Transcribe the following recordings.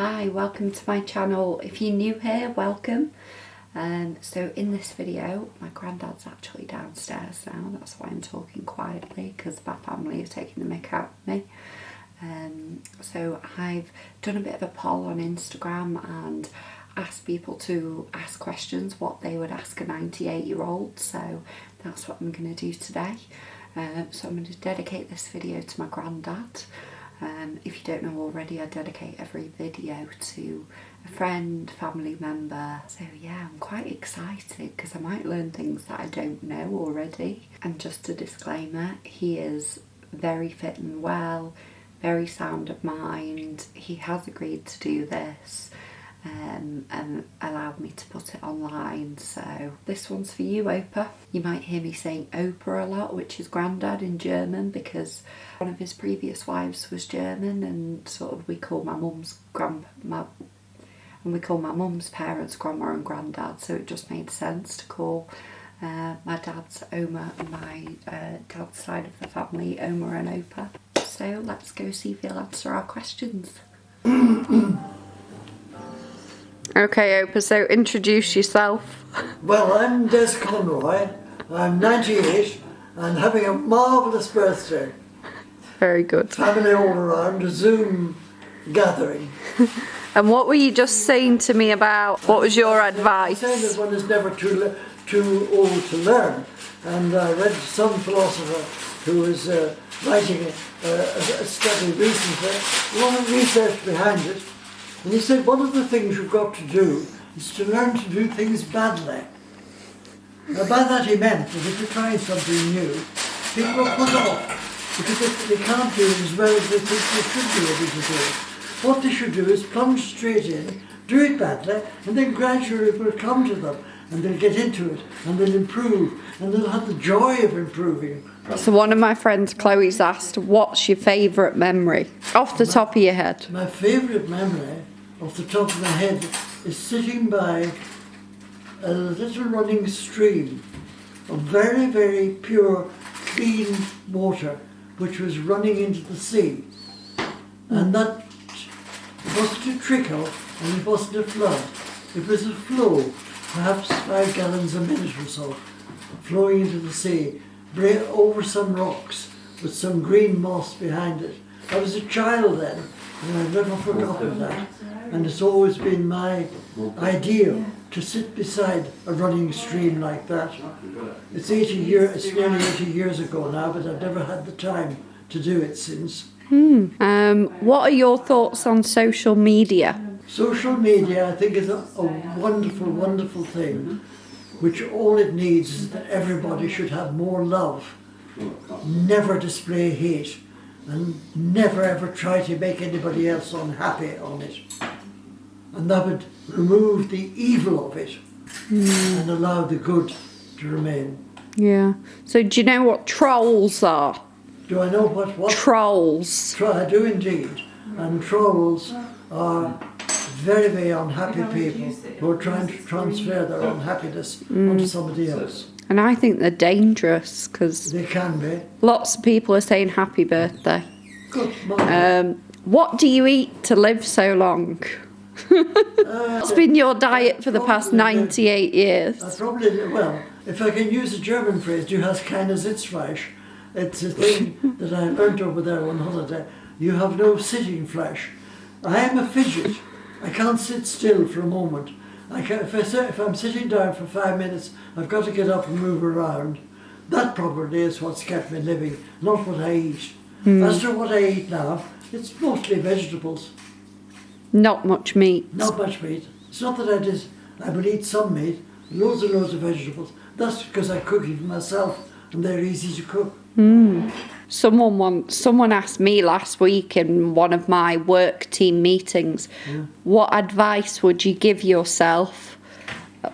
Hi, welcome to my channel. If you're new here, welcome. So in this video, my granddad's actually downstairs now. That's why I'm talking quietly, because my family are taking the mick out of me. So I've done a bit of a poll on Instagram and asked people to ask questions, what they would ask a 98-year-old. So that's what I'm going to do today. So I'm going to dedicate this video to my granddad. If you don't know already, I dedicate every video to a friend, family member. So yeah, I'm quite excited because I might learn things that I don't know already. And just a disclaimer, he is very fit and well, very sound of mind. He has agreed to do this and allowed me to put it online. So this one's for you, Opa. You might hear me saying Opa a lot, which is Grandad in German, because one of his previous wives was German, and sort of we call my mum's parents Grandma and Grandad, so it just made sense to call my dad's Oma and my dad's side of the family Oma and Opa. So let's go see if he'll answer our questions. Okay, Opa, so introduce yourself. Well, I'm Des Conroy, I'm 98 and having a marvellous birthday. Very good. Family all around, a Zoom gathering. And what were you just saying to me about, what was your advice? I'm saying that one is never too old to learn. And I read some philosopher who was writing a study recently, a lot of research behind it. And he said one of the things you've got to do is to learn to do things badly. Now by that he meant that if you're trying something new, people are put off because they can't do it as well as they think they should be able to do it. What they should do is plunge straight in, do it badly, and then gradually it will come to them and they'll get into it and they'll improve and they'll have the joy of improving. So one of my friends, Chloe's, asked, what's your favourite memory? Off the top of your head. My favourite memory, off the top of my head, is sitting by a little running stream of very, very pure, clean water, which was running into the sea. And that wasn't a trickle and it wasn't a flood. It was a flow, perhaps 5 gallons a minute or so, flowing into the sea, over some rocks with some green moss behind it. I was a child then, and I've never forgotten that. And it's always been my ideal to sit beside a running stream like that. It's nearly 80 years ago now, but I've never had the time to do it since. What are your thoughts on social media? Social media, I think, is a wonderful, wonderful thing, which all it needs is that everybody should have more love, never display hate, and never ever try to make anybody else unhappy on it. And that would remove the evil of it and allow the good to remain. Yeah. So do you know what trolls are? Do I know what? Trolls. I do indeed. And trolls are very, very unhappy people who are trying to transfer their unhappiness onto somebody else. And I think they're dangerous because they can be. Lots of people are saying happy birthday. Good morning. What do you eat to live so long? What's been your diet for the past 98 years? Well, if I can use a German phrase, du hast keine Sitzfleisch. It's a thing that I learned over there on holiday. You have no sitting flesh. I am a fidget. I can't sit still for a moment. If I'm sitting down for 5 minutes, I've got to get up and move around. That probably is what's kept me living, not what I eat. As to what I eat now, it's mostly vegetables. Not much meat. Not much meat. It's not that I will eat some meat, loads and loads of vegetables. That's because I cook it for myself and they're easy to cook. Someone asked me last week in one of my work team meetings, what advice would you give yourself?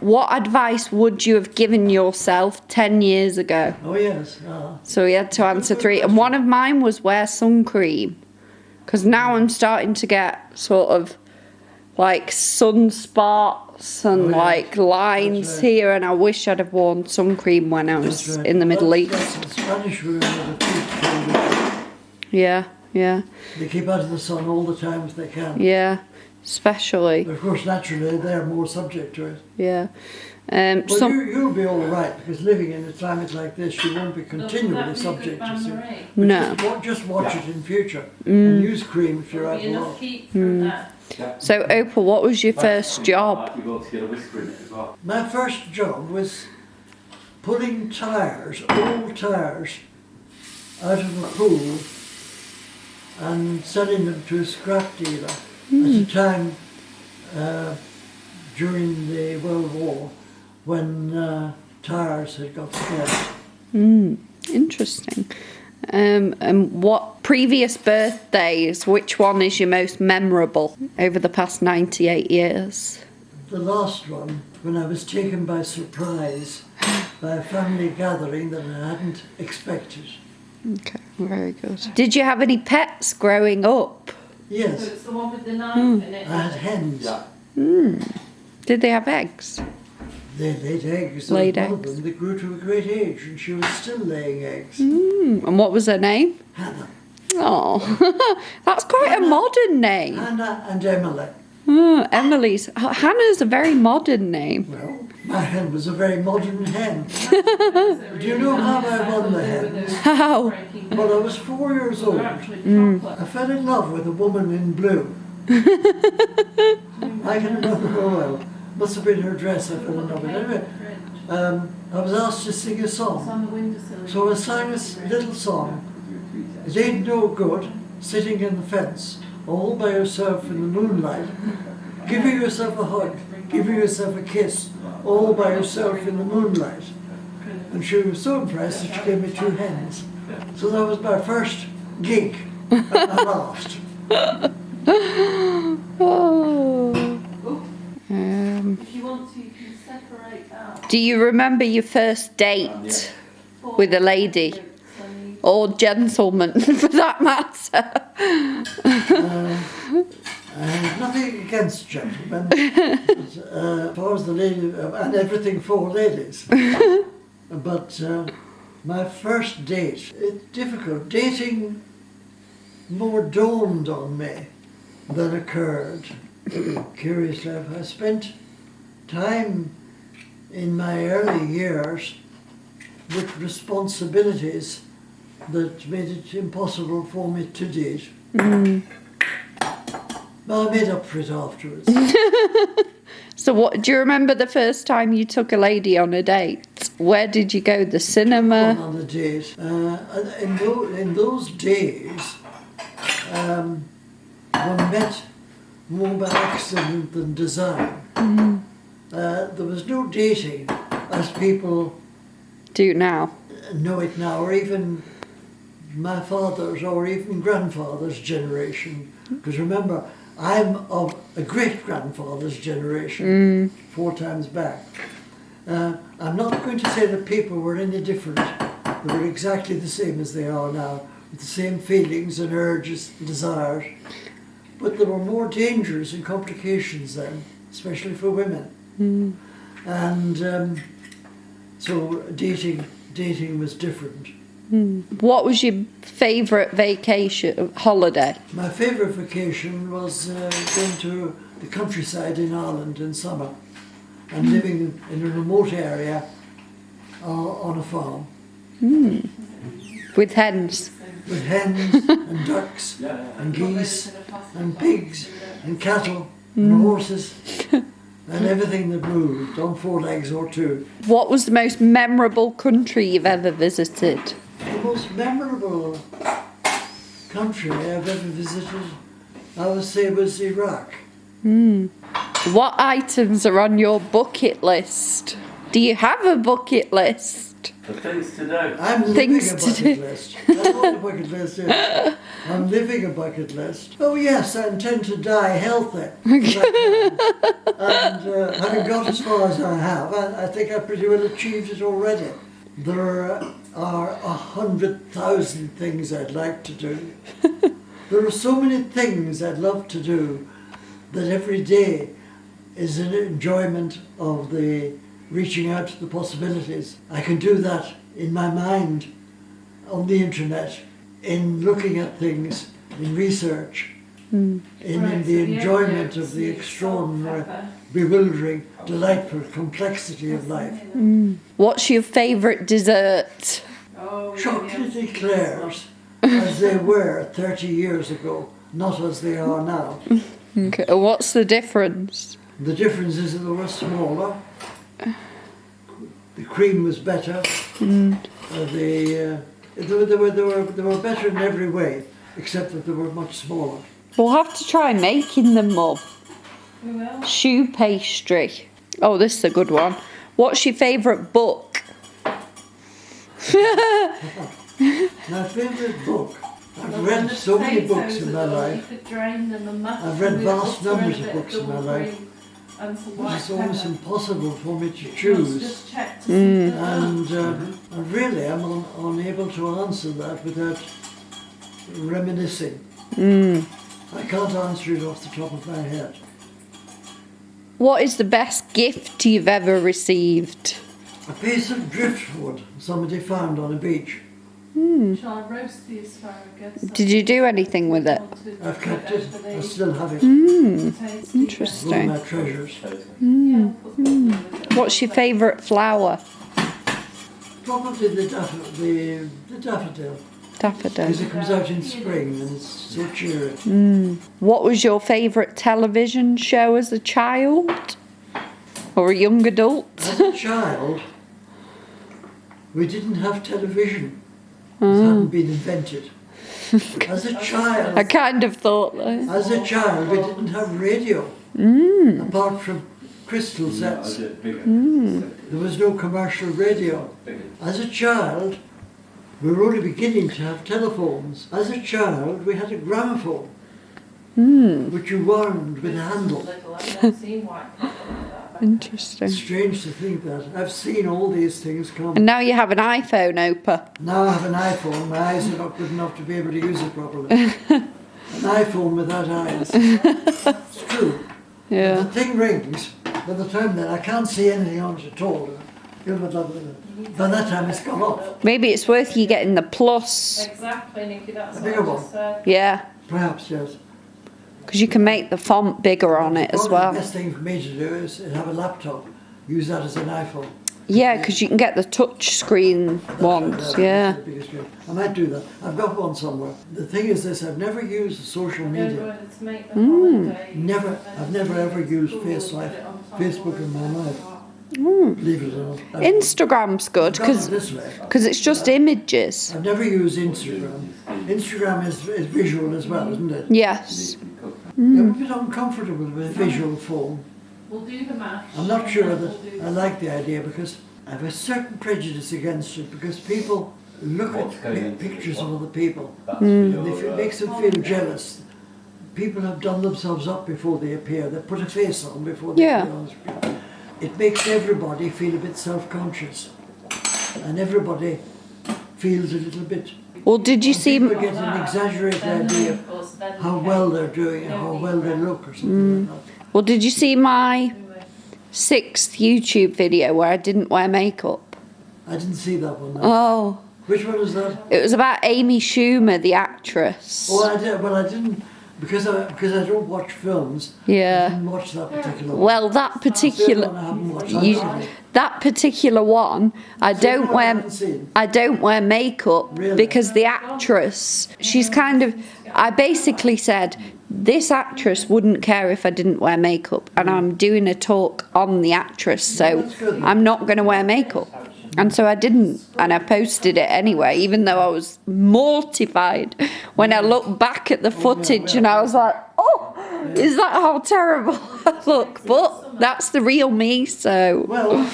What advice would you have given yourself 10 years ago? Oh yes. So he had to answer 3, and one of mine was wear sun cream, because now I'm starting to get sort of like sunspots and like lines here, and I wish I'd have worn sun cream when I was in the Middle East. That's the Spanish room with the feet. Yeah. They keep out of the sun all the time if they can. Yeah. especially. But of course, naturally, they're more subject to it. Yeah. But you'll be all right, because living in a climate like this, you won't be continually subject to it. No. Just watch it in future. And use cream if you're out a lot. So, Opa, what was your first job? My first job was pulling tyres, old tyres, out of a pool and selling them to a scrap dealer. At a time during the World War when tyres had got scarce. Interesting. And what previous birthdays, which one is your most memorable over the past 98 years? The last one, when I was taken by surprise by a family gathering that I hadn't expected. Okay, very good. Did you have any pets growing up? Yes. So it's the one with the knife in it. I had hens. Did they have eggs? They laid eggs. Laid There was one eggs. of them that grew to a great age, and she was still laying eggs. And what was her name? Hannah. Oh, that's quite a modern name. Hannah and Emily. Oh, Emily's. Hannah's a very modern name. Well, my hen was a very modern hen. Do you know how I won the hens? How? Well, I was 4 years old. I fell in love with a woman in blue. I can remember her well. Must have been her dress I fell in love with. Anyway, I was asked to sing a song. So I sang a little song. It ain't no good sitting in the fence all by yourself in the moonlight, giving yourself a hug, giving yourself a kiss, all by yourself in the moonlight. And she was so impressed that she gave me 2 hens. So that was my first gig and my last. Oh. If you want to, you can separate out. Do you remember your first date with a lady? Or gentleman, for that matter? I have nothing against gentlemen, but, as far as the lady, and everything for ladies. But my first date, it's difficult. Dating more dawned on me than occurred. Curiously, I spent time in my early years with responsibilities that made it impossible for me to date. But I made up for it afterwards. So what, do you remember the first time you took a lady on a date? Where did you go? The cinema? On a date. In those days, one met more by accident than design. There was no dating as people Do now. know it now, or even my father's or even grandfather's generation. Because remember, I'm of a great-grandfather's generation, 4 times back. I'm not going to say that people were any different. They were exactly the same as they are now, with the same feelings and urges and desires. But there were more dangers and complications then, especially for women. And so dating was different. What was your favourite vacation holiday? My favourite vacation was going to the countryside in Ireland in summer and living in a remote area on a farm. With hens? With hens and ducks and geese and pigs and cattle and horses and everything that moved on 4 legs or 2. What was the most memorable country you've ever visited? The most memorable country I've ever visited, I would say, was Iraq. What items are on your bucket list? Do you have a bucket list? The things to do. I'm living a bucket list. That's what a bucket list is. I'm living a bucket list. Oh yes, I intend to die healthy. And having got as far as I have, I think I've pretty well achieved it already. There are 100,000 things I'd like to do. There are so many things I'd love to do that every day is an enjoyment of the reaching out to the possibilities. I can do that in my mind, on the internet, in looking at things, in research, in the enjoyment of the extraordinary, bewildering, delightful complexity of life. What's your favourite dessert? Chocolate eclairs, as they were 30 years ago, not as they are now. Okay. What's the difference? The difference is that they were smaller, the cream was better, they were better in every way, except that they were much smaller. We'll have to try making them, Mum. We will. Shoe pastry. Oh, this is a good one. What's your favourite book? My favourite book. I've read so many books in my life. I've read vast numbers of books in my life. It's almost impossible for me to choose. And really I'm unable to answer that without reminiscing. I can't answer it off the top of my head. What is the best gift you've ever received? A piece of driftwood somebody found on a beach. Shall I roast the asparagus? Did you do anything with it? I've kept it. I still have it. Interesting. One of my treasures. What's your favourite flower? Probably the daffodil. Daffodil. Because it comes out in spring and it's so cheery. What was your favourite television show as a child? Or a young adult? As a child, we didn't have television. It hadn't been invented. As a child, I kind of thought that. as a child, we didn't have radio. Apart from crystal sets. There was no commercial radio. As a child, we were only beginning to have telephones. As a child, we had a gramophone, which you wound with a handle. Interesting. It's strange to think that. I've seen all these things come. And now you have an iPhone, Opa. Now I have an iPhone. My eyes are not good enough to be able to use it properly. An iPhone without eyes. It's true. Yeah. The thing rings. By the time that I can't see anything on it at all. By that time it's gone off. Maybe it's worth you getting the Plus. Exactly, Nikki, that's A what I bigger just one. said. Yeah. Perhaps, yes. Because you can make the font bigger on it as Probably well. the best thing for me to do is have a laptop. Use that as an iPhone. Yeah, because you can get the touch screen ones. That's Yeah. the biggest one. I might do that. I've got one somewhere. The thing is this, I've never used social media. Never, I've never ever used Facebook in my life. Believe it or not. Instagram's good I've got it this way. because it's just images. I've never used Instagram. Instagram is visual as well, isn't it? Yes. I'm a bit uncomfortable with visual form. We'll do the mash. I'm not sure that I like the idea because I have a certain prejudice against it because people look at pictures of other people and it makes them feel jealous. People have done themselves up before they appear. They put a face on before they appear on the screen. It makes everybody feel a bit self-conscious and everybody feels a little bit. Well, did you see? People get an exaggerated idea of how well they're doing and how well they look or something like that. Well, did you see my 6th YouTube video where I didn't wear makeup? I didn't see that one. No. Oh. Which one was that? It was about Amy Schumer, the actress. Oh, I did. Well, I didn't because I don't watch films. Yeah. I didn't watch that particular one. Well, that particular that particular one, I don't wear makeup because the actress, she's kind of. I basically said this actress wouldn't care if I didn't wear makeup, and I'm doing a talk on the actress, so I'm not going to wear makeup. And so I didn't, and I posted it anyway, even though I was mortified when I looked back at the footage and I was like, oh, is that how terrible I look? But that's the real me, so. Well,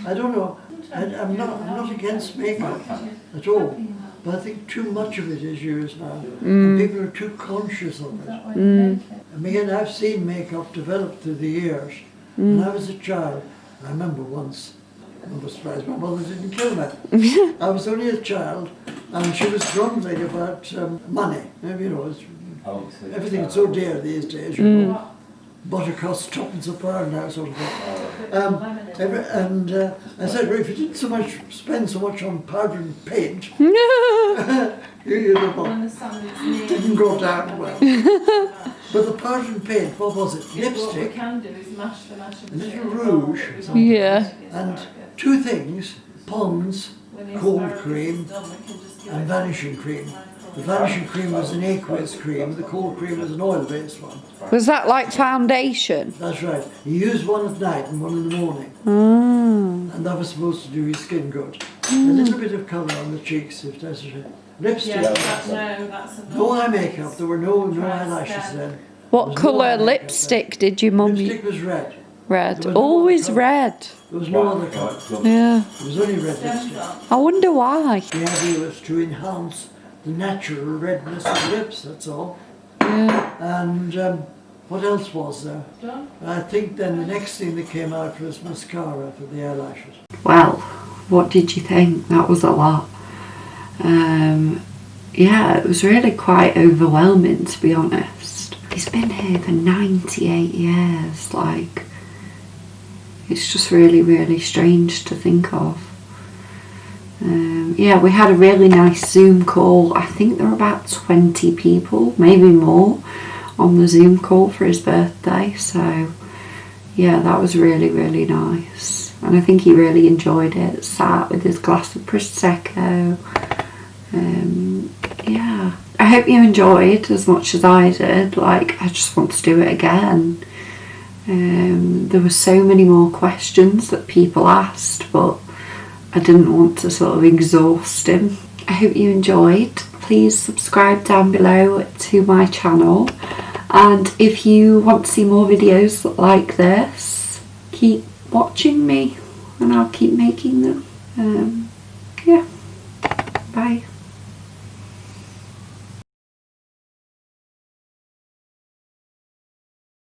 I don't know. I'm not against makeup at all, but I think too much of it is used now, and people are too conscious of it. I mean, I've seen makeup develop through the years. When I was a child, I remember once. I was surprised my mother didn't kill me. I was only a child and she was grumbling about money. You know, everything's so dear these days, you know. Butter costs 2p a pound now, sort of thing. I said, well, if you didn't spend so much on powder and paint, you know, didn't go down well. But the powder paint, what was it? What we Lipstick, can do is mash the mash of a little the rouge, Yeah. and 2 things, Pond's cold cream and vanishing cream. The vanishing cream was an aqueous cream, the cold cream was an oil-based one. Was that like foundation? That's right. You use one at night and one in the morning. And that was supposed to do your skin good. A little bit of colour on the cheeks if necessary. Lipstick. Yeah, that's enough. No eye makeup, there were no eyelashes then. What colour lipstick did your mum use? Lipstick was red. Red. There was no Always other colour. red. There was no other colour. Yeah. It was only red lipstick. I wonder why. The idea was to enhance the natural redness of the lips, that's all. Yeah. And what else was there? Done. I think then the next thing that came out was mascara for the eyelashes. Well, what did you think? That was a lot. Yeah, it was really quite overwhelming, to be honest. He's been here for 98 years, like, it's just really, really strange to think of. Yeah, we had a really nice Zoom call. I think there were about 20 people, maybe more, on the Zoom call for his birthday. So, yeah, that was really, really nice. And I think he really enjoyed it. Sat with his glass of Prosecco. Yeah. I hope you enjoyed as much as I did. Like, I just want to do it again. There were so many more questions that people asked, but I didn't want to sort of exhaust him. I hope you enjoyed. Please subscribe down below to my channel, and if you want to see more videos like this, keep watching me and I'll keep making them. Yeah, bye.